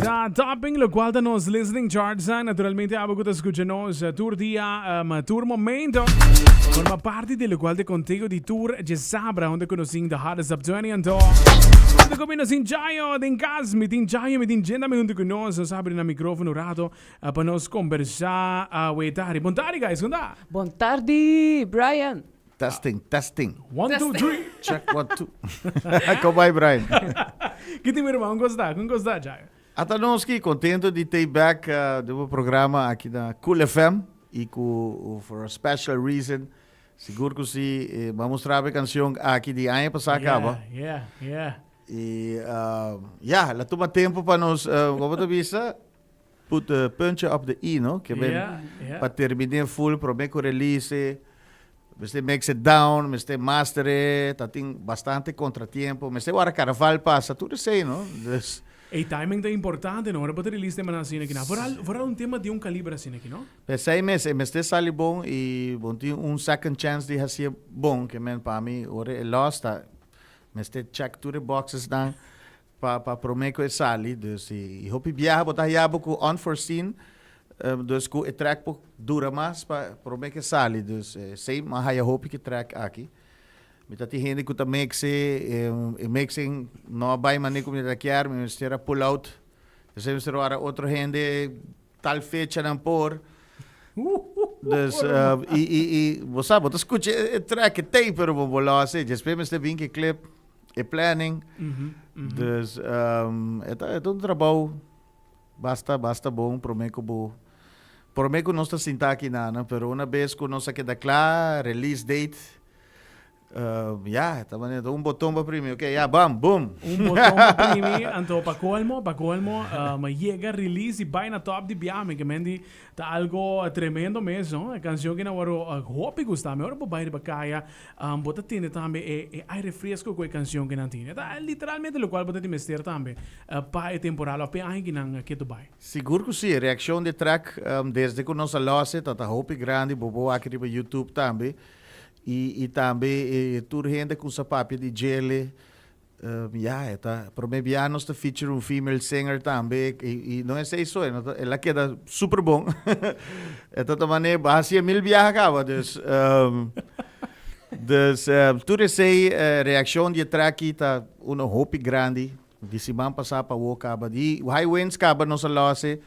Sa topping lo qual nos listening charts, naturalmente abo que escuchamos tour dia, tour momento. Forma parte dello qual de contigo di tour de sabra onde conhecem the hottest up 20 and all. Onde combina sin jaio, den gas, mit in jaio, mit in genda, mit onde conosco, sabe na microfono rato, para nos conversar, waitari. Buon tardi guys, onda. Buon tardi, Brian. Testing. 1, 2, 3. Check 1, 2. Como vai, Brian? Que te meu irmão, como gosta, jaio? Atanoski, contento de ter back do programa aqui na Cool FM e for a special reason. Seguro que se vamos mostrar a canção aqui de ano passado acaba. Yeah. E lá toma tempo para nos, como tu vista, put a punch up the i, no? Que bem para terminar full, para bem que release. Você mix it down, você master it, tem bastante contratempo, você agora carnaval passa, tudo sei, não? E timing é importante, não? Para release tema assim aqui, não? Vooral tema de calibre assim aqui, não? Pensei mesmo sali bom e bom tem second chance de fazer bom, que men para mim, ora é lost, mas check tudo boxes dan para prometer que sali, dus e hope viaja botar jabo com unforeseen. Dus o track dura mais para prometer que sali, dus sei mas eu hope que track aqui. Mita ti gente que também que se mixing não vai maneira como ele quer, mas terá pull out. Então se era outro gente tal fecha não por. Dus você sabe, você escuta track tem pero vou lá se, depois me vem que clip e planning. Dus é um trabalho basta bom, prometo bom. Prometo não está sentado aqui nada, pero uma vez que nós aqui da clara release date. Também um botão para primeiro, ok, boom. Um botão para primeiro, então para colmo, mas chega release e vai na top de biame, que mendi tá algo tremendo mesmo, a canção que não era hope gostar, mas agora para caia, bota tinha também é refresco com a canção que não tinha, tá literalmente o qual bota de mestre também, para temporal, a pena que não que tu vai. Seguro que sim, a reação de track desde que nós lançamos, tá hope grande, bobo aqui no YouTube também. E também toda gente com sapato de gele, para mim nós está feature female singer também e não é isso, ela queda super bom. Então também bahasa mil viaja acaba, dus tudo essa reação de track tá uma hope grande, de semana passada para o acaba, de high winds acaba nós lançamos.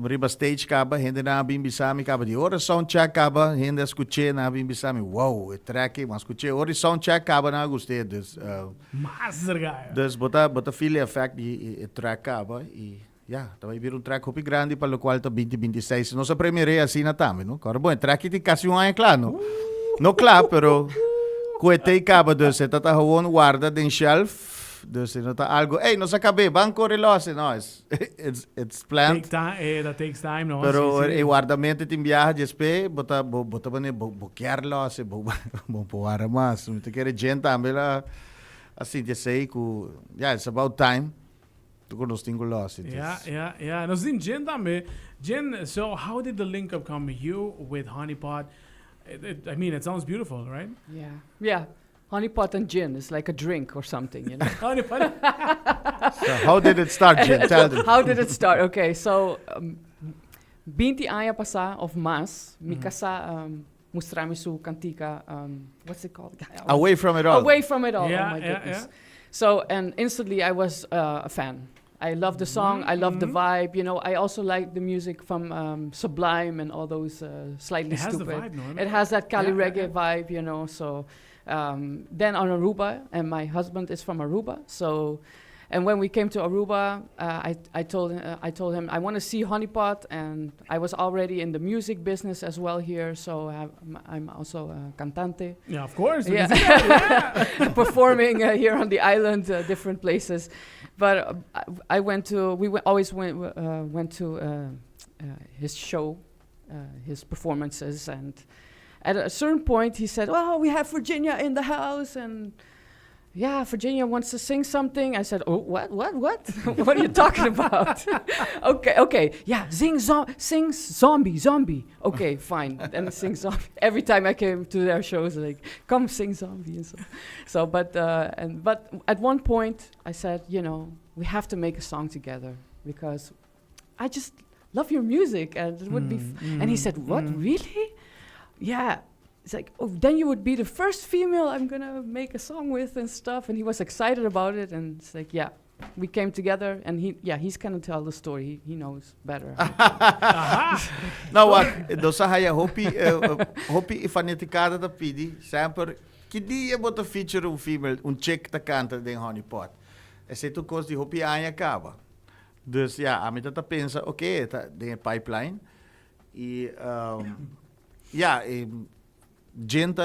Riba stage kaba, hindi na bimbisami kaba di ora sound check kaba, hindi escuché na bimbisami. Wow, track mas escuché ora sound check kaba na gostei dus. Master guy. Dus bota feel effect di track kaba e também vira track hopi grande para o qual tá 2026. Nossa primeira assim na também, no? Cara bom, track tem quase ano claro, no? No claro, pero coetei kaba dus, tá gewoon guarda den shelf. Dus não tá algo, nós acabei, banco relógio, não, it's planned. That takes time, não? Pero o guardamento tem viagem, despe, bota bane boquear relógio, bom poar mais. Não te quer gente também lá, assim, de sei que, it's about time. Tu conosco tem relógio. Yeah. Nós temos gente também. Jen, so how did the link up come you with Honeypot? I mean, it sounds beautiful, right? Yeah. Honeypot and gin is like a drink or something, you know. Honeypot. So how did it start, Jen? Tell them. How did it start? Okay, so 20 anos pasa of mas, mi casa mostrami su cantica, what's it called? Away from it all. Away from it all. Yeah, oh my goodness. Yeah. So, and instantly I was a fan. I love the song, I love the vibe, you know. I also like the music from Sublime and all those slightly it has stupid. The vibe, no? It has that Cali reggae vibe, you know, so... then on Aruba, and my husband is from Aruba, so, and when we came to Aruba, I told him I want to see Honeypot, and I was already in the music business as well here, so I'm also a cantante. Yeah, of course. Yeah, performing here on the island, different places, but we always went to his show, his performances, and. At a certain point, he said, "Oh, we have Virginia in the house, and Virginia wants to sing something." I said, "Oh, what? What are you talking about?" Okay, yeah, sing zombie. Okay, fine. And sing zombie. Every time I came to their shows, like, come sing zombie and so. But at one point, I said, we have to make a song together. because I just love your music, and it would be. And he said, "What, really? Yeah." It's like, oh, then you would be the first female I'm gonna make a song with and stuff. And he was excited about it, and it's like, yeah, we came together, and he's gonna tell the story. He knows better. Nou, dosa haya hopi ifaniticada da pidi, sempre que dia bota feature female, chick ta canta den Honeypot. E se tu cos di hopi anya acaba. Dus ja, a mim tá pensa, ok, tá den pipeline. E gente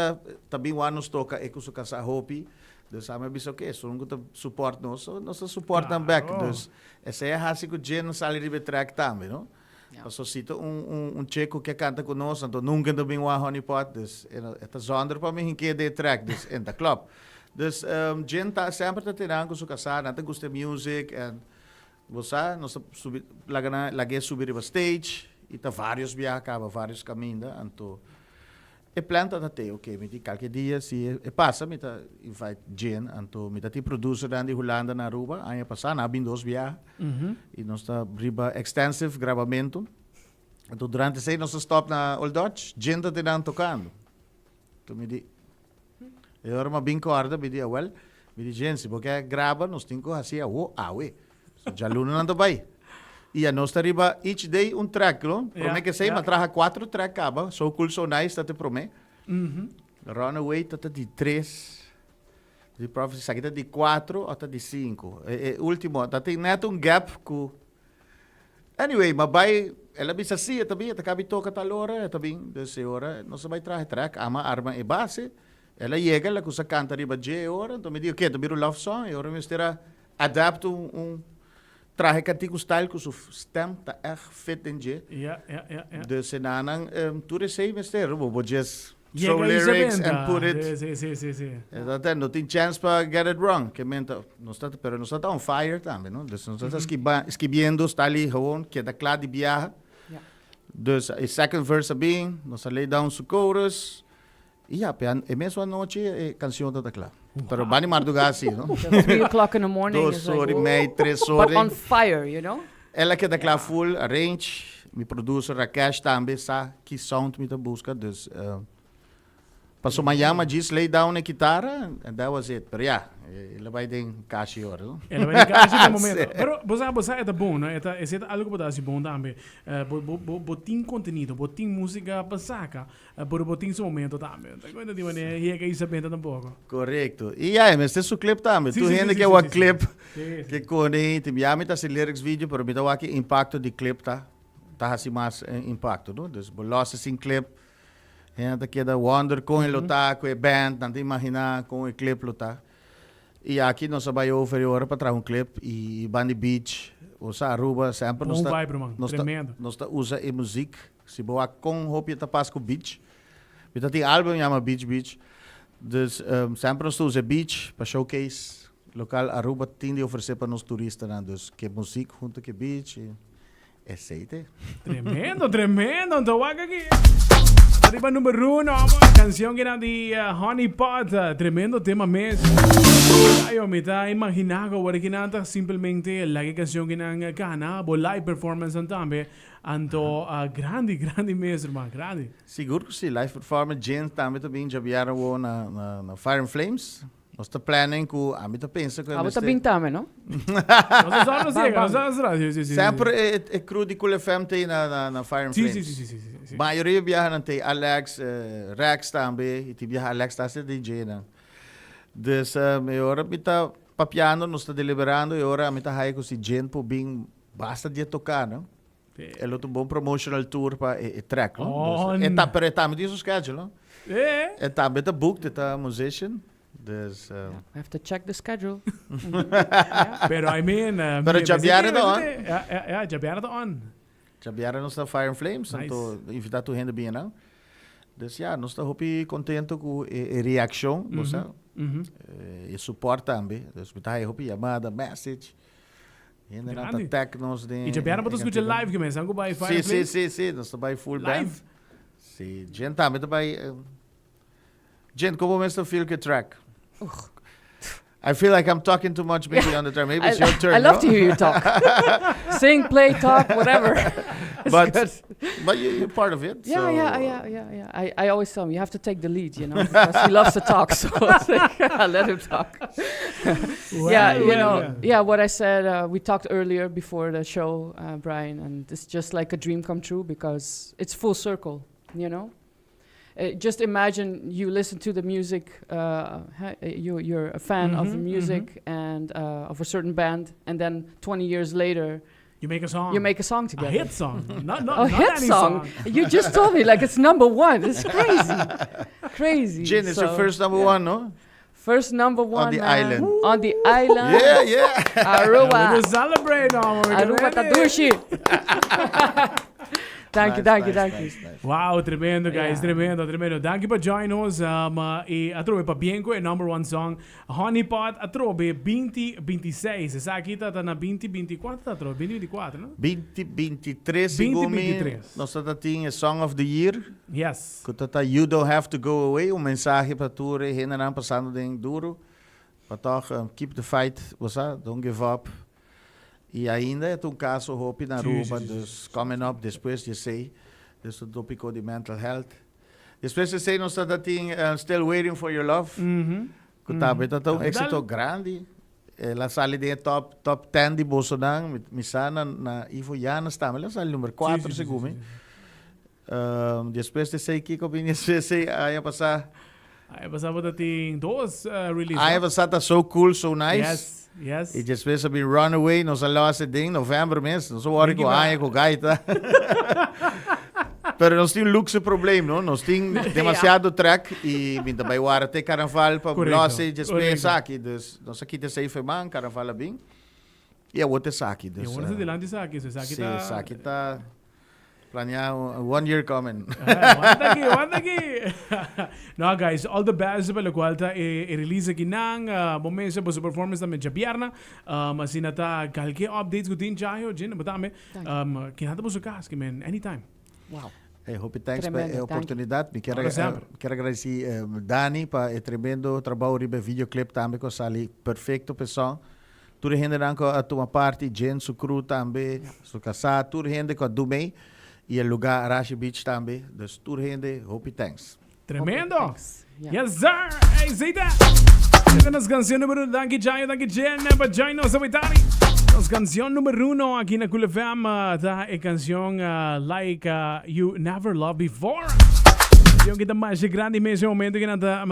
também nos toca e com o casa hopi. Dus a mim bisa ok, so não tá support nós suportam back. Dus essa é a que gente sale de track também, não? Passo cito checo que canta conosco, então nunca também o Honeypot, dus é zonder para mim que de track, dus in the club. Dus gente sempre tá tirando com o casa, não tem gosto de music, and você nós subir lagi subir para stage, e tá vários viagens, vários caminhos, então e planta até, ok, me qualquer dia se passa, me tá invite Jen, então me tá te producer dan de Holanda na Aruba, ano passado, na bin 2 viagens, e nós tá briba extensive gravamento, então durante esse nós stop na Old Dutch, Jen tá te dan tocando, então me di, eu era uma bem corda, me di, well, me di Jen, se porque grava, nós temos que fazer já luna não tá bem. E a nós arriba each day track, não? Promete que sei, mas traga 4 track acaba. So cool, so nice, dat te promete. Runaway, dat de 3. De Prophecy, sakita de 4 ou de 5. Último, dat tem net gap com... Anyway, mas vai... Ela bisa siya, tabi, takabi toca tal hora, tabi, desse hora, nós vai traga track, ama arma e base. Ela chega, ela kusa canta arriba J hora, então me diz, ok, tabi love song, e hora me estira adapt traje cantigo style que o stem tá fit in je. Ja. Dus senanang tu sei mister, bo just throw lyrics and put it. Sí. Dat no tem chance para get it wrong. Que menta, pero no está on fire também, não? Dus não está escribiendo style gewoon que da claro de viaja. Dus a second verse being, nos lay down su chorus. E ja, e mesmo a noite canção da claro. Pero bani madrugada, no? 3 o'clock in the morning. 2 horas, meia, 3 horas. But on fire, you know? Ela que é full, arrange, me producer Rakesh também, sabe que sound me busca, dus... Passou manhã, mas diz, lay down a guitarra, and that was it. Pero yeah, ela vai ter caixa agora, não? Ela vai ter caixa no momento. Pero, você é bom, né? Esse é algo que pode ser bom também. Botin conteúdo, botin música para saca, pero botin seu momento também. Quando de maneira, e é que isso é bem tampouco. Correto. E aí, mas tem seu clipe também. Tu ainda que é o clipe, que quando te me ama, tá se lyrics vídeo, pero me dá o aqui impacto de clipe, tá assim mais impacto, não? Dus, losse sem clipe. Gente que da Wonder com ele tá com a band, não te imaginar com o clipe lutar. E aqui nós trabalhamos over para trazer clipe e Bandy Beach, o Aruba sempre nós usa a música, se boa com hope tá pas com beach. Então tem álbum chama Beach. Dus sempre nós usa beach para showcase local Aruba tem de oferecer para nós turistas, né? Dus que música junto com beach. Aceite. Tremendo, então aqui. Arriba número 1, canción que era de Honeypot, tremendo tema mesmo. Eu me tá imaginando agora que nada simplesmente a canção que não cana, bo live performance também, anto grande mesmo, irmão, grande. Seguro que sim, live performance, gente também já vieram na Fire and Flames. Nós estamos planning com a mim pensa que você também também, não? Sempre é cru de Cool FM tem na Fire and Flames. Sim. A maioria viaja tem Alex, Rex também, e viaja Alex tá sendo DJ, né? Dus agora me tá papiando, nós está deliberando, e agora me tá aí com esse gente por bem basta de tocar, não? É outro bom promotional tour para track, não? É tá me diz o schedule, não? É tá me tá booked, tá musician. Dus, I have to check the schedule. Pero I mean, pero já vieram on. Já vieram on. Já vieram nos da Fire and Flames, nice. Então invitar tu renda bem não. Dus ja, nós está hopi contento com a reação, nós e suporte também. Dus tá aí hopi chamada, message. Ainda não tá technos de. E já vieram para escutar live que mesmo, go by Fire and Flames. Sim, nós tá by full band. Sim, gente também tá by. Gente, como mesmo feel que track? I feel like I'm talking too much maybe on the turn. Maybe it's your turn. I love to no? hear you talk. Sing, play, talk, whatever. It's But good. but you're part of it. Yeah, so yeah. I always tell him you have to take the lead, because he loves to talk, so I let him talk. What I said, we talked earlier before the show, Brian, and it's just like a dream come true because it's full circle, just imagine you listen to the music, you're a fan of the music and of a certain band, and then 20 years later, You make a song. you make a song together. a hit song. Not A hit any song. You just told me like it's number one. It's crazy. Crazy. Jin is your So, first number one, no? First number one. the man. island. On the island. Yeah. We're Aruba. going to celebrate now. Aruba Tadushi. Thank you. Nice. Wow, tremendo, guys. Yeah. Tremendo. Thank you for joining us. E atrobe pa bien ko number one song. Honeypot atrobe 2026. Esa kita tá na 2024 atrobe 2024, no? 2023 sigumi. 2023. Nós tating a Song of the Year. Yes. Kutata You Don't Have to Go Away. Mensahe para ture hinderaan passando ding duro. Para toch keep the fight. Don't give up. E ainda é um caso hope na Aruba, dus coming up depois de sei, dus o tópico de mental health. Depois de sei, nós estamos still waiting for your love. Kutabe tato um êxito grande. La sali de top 10 de Bolsonaro, misana na Ivo Jana está, mas la sali número 4 segundo. Depois de sei que combina sei aí passar. Aí passava dating dois releases. Aí passar tá so cool, so nice. Yes. E depois sabi Runaway, nós alasse ding novembro mês, nós hora com a com gaita. Pero nós temos luxe problema, não? Nós temos demasiado track e minta vai hora ter carnaval para nós e depois aqui, dus nós aqui te sei feman carnaval bem. E a outra saki, dus. E agora se delante saki, so saki tá. Sim, saki tá planear 1 year coming. Wanda aqui. No, guys, all the best pelo qual tá release aqui nang momento sa performance na medya biyerna. Assim tá qualquer updates ko din jayo, Jin, batame. Kinata po sa kas, man, anytime. Wow. Hey, hope thanks Tremendo, pela oportunidade. Me quero agradecer Dani para o tremendo trabalho de videoclip também com sali perfeito pessoal. Tudo rende com a tua parte, Jen, su crew também, su casa, tudo rende com a Dumei. E o lugar Arashi Beach também. Dus tudo rende, hope thanks. Tremendo. Yeah. Yes, sir. Hey, say that. Esta es la canción número 1. Danke, Jayo. Danke, Jen. Para Jayo, sa Vitali. La canción número 1 aquí en Cool FM. Da e canción Like You Never Loved Before. Canción que está mais grande mesmo momento que nada